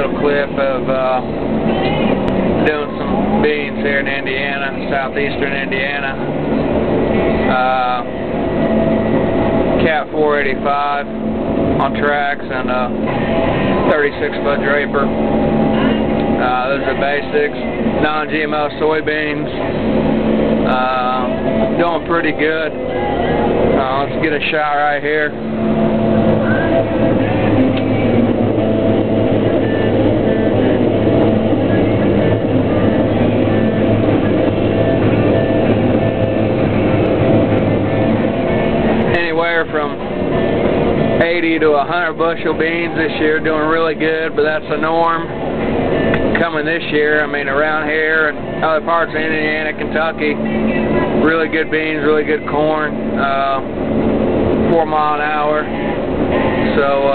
little clip of doing some beans here in Indiana, Southeastern Indiana. Cat 485 on tracks and a 36-foot Draper. Those are basics. Non-GMO soybeans. Doing pretty good. Let's get a shot right here. Anywhere from 80 to 100 bushel beans this year, doing really good, but that's the norm coming this year. I mean, around here and other parts of Indiana, Kentucky, really good beans, really good corn, 4 mile an hour. So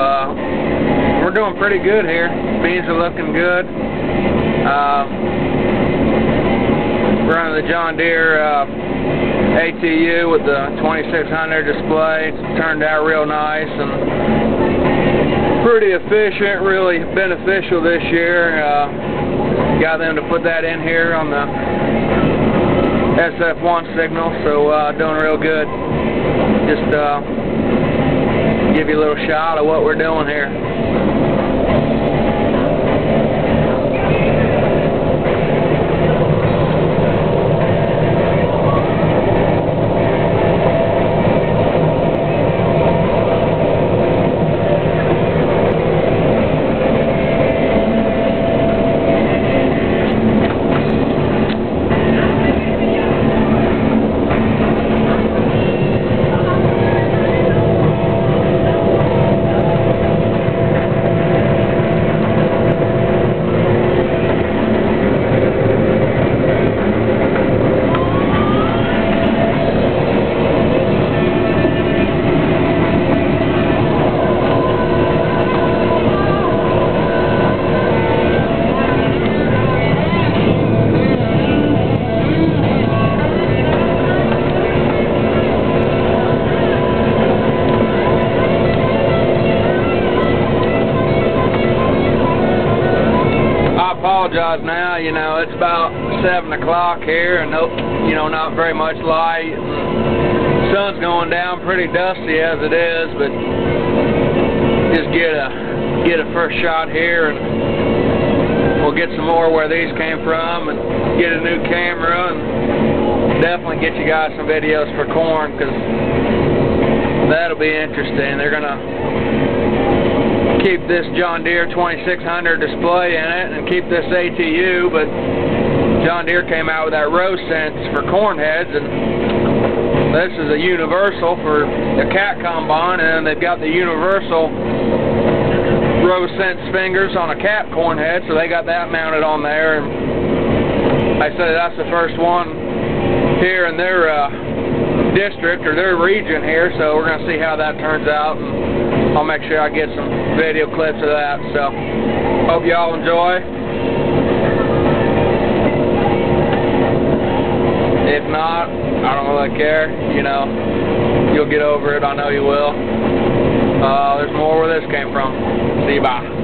we're doing pretty good here. Beans are looking good. Running the John Deere ATU with the 2600 display. It's turned out real nice and pretty efficient, really beneficial this year. Got them to put that in here on the SF1 signal, so doing real good. Just give you a little shot of what we're doing here. Apologize now, you know, it's about 7 o'clock here and you know, not very much light. Sun's going down, pretty dusty as it is, but just get a first shot here and we'll get some more where these came from and get a new camera and definitely get you guys some videos for corn, because that'll be interesting. They're gonna keep this John Deere 2600 display in it and keep this ATU, but John Deere came out with that row sense for corn heads, and this is a universal for the cat combine, and they've got the universal row sense fingers on a cat corn head, so they got that mounted on there. And I said that's the first one here in their district or their region here, so we're going to see how that turns out, and I'll make sure I get some video clips of that. So hope y'all enjoy. If not, I don't really care. You know, you'll get over it. I know you will. There's more where this came from. See you, bye.